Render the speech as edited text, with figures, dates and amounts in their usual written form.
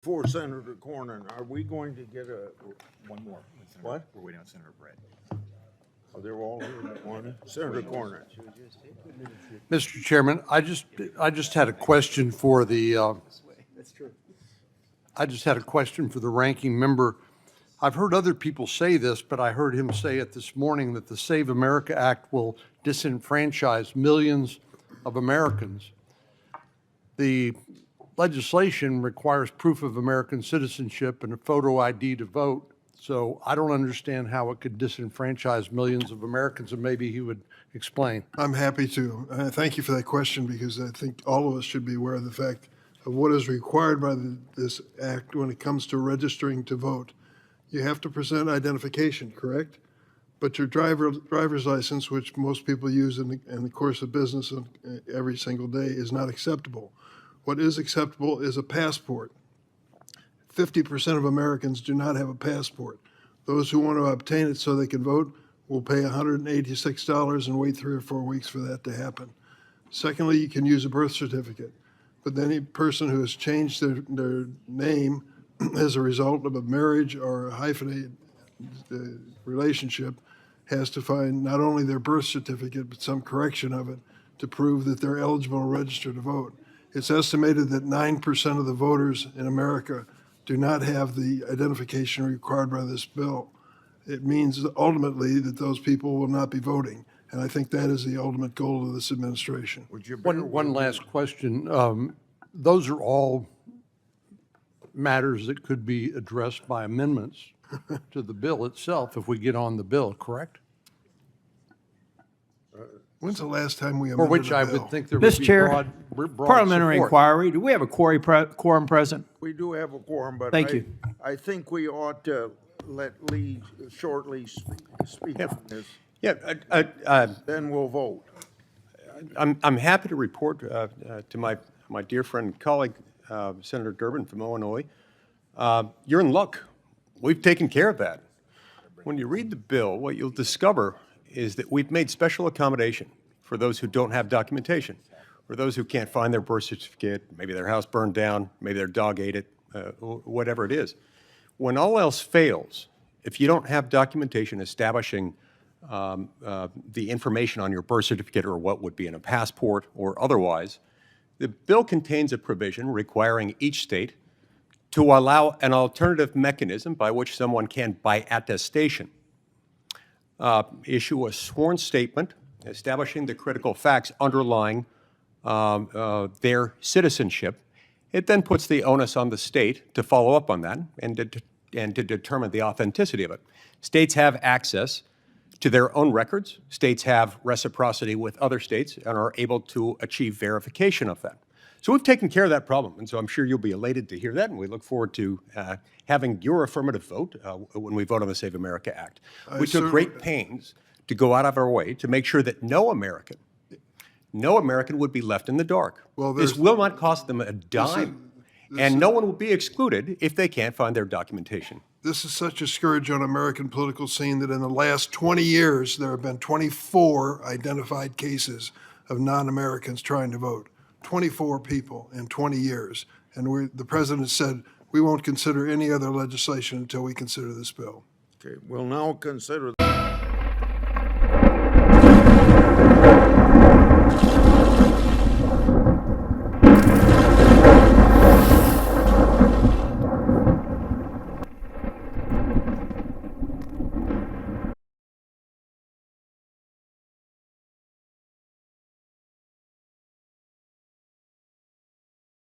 For Senator Cornyn, are we going to get One more. What? We're waiting on Senator Brett. Oh, they're all here at one? Senator Cornyn. Mr. Chairman, I just had a question for the, I just had a question for the ranking member. I've heard other people say this, but I heard him say it this morning that the Save America Act will disenfranchise millions of Americans. The legislation requires proof of American citizenship and a photo ID to vote. So I don't understand how it could disenfranchise millions of Americans, and maybe he would explain. I'm happy to. Thank you for that question, because I think all of us should be aware of the fact of what is required by this act when it comes to registering to vote. You have to present identification, correct? But your driver's license, which most people use in the course of business every single day, is not acceptable. What is acceptable is a passport. 50% of Americans do not have a passport. Those who want to obtain it so they can vote will pay $186 and wait 3 or 4 weeks for that to happen. Secondly, you can use a birth certificate, but then a person who has changed their name as a result of a marriage or a hyphenated relationship has to find not only their birth certificate, but some correction of it to prove that they're eligible to register to vote. It's estimated that 9% of the voters in America do not have the identification required by this bill. It means ultimately that those people will not be voting. And I think that is the ultimate goal of this administration. One last question. Those are all matters that could be addressed by amendments to the bill itself if we get on the bill, correct? When's the last time we For amended which a I bill? would think there would Mr. be Chair, broad parliamentary support. inquiry. Do we have a quorum present? We do have a quorum, but Thank you. I think we ought to let Lee shortly speak on this. Yeah, Then we'll vote. I'm happy to report to my dear friend and colleague, Senator Durbin from Illinois. You're in luck. We've taken care of that. When you read the bill, what you'll discover is that we've made special accommodation for those who don't have documentation, for those who can't find their birth certificate, maybe their house burned down, maybe their dog ate it, whatever it is. When all else fails, if you don't have documentation establishing the information on your birth certificate or what would be in a passport or otherwise, the bill contains a provision requiring each state to allow an alternative mechanism by which someone can, by attestation, issue a sworn statement establishing the critical facts underlying their citizenship. It then puts the onus on the state to follow up on that and to determine the authenticity of it. States have access to their own records. States have reciprocity with other states and are able to achieve verification of that. So we've taken care of that problem, and so I'm sure you'll be elated to hear that, and we look forward to having your affirmative vote when we vote on the Save America Act. We took great pains to go out of our way to make sure that no American would be left in the dark. Well, this will not cost them a dime, and no one will be excluded if they can't find their documentation. This is such a scourge on American political scene that in the last 20 years, there have been 24 identified cases of non-Americans trying to vote. 24 people in 20 years. And the president said, we won't consider any other legislation until we consider this bill. Okay, we'll now consider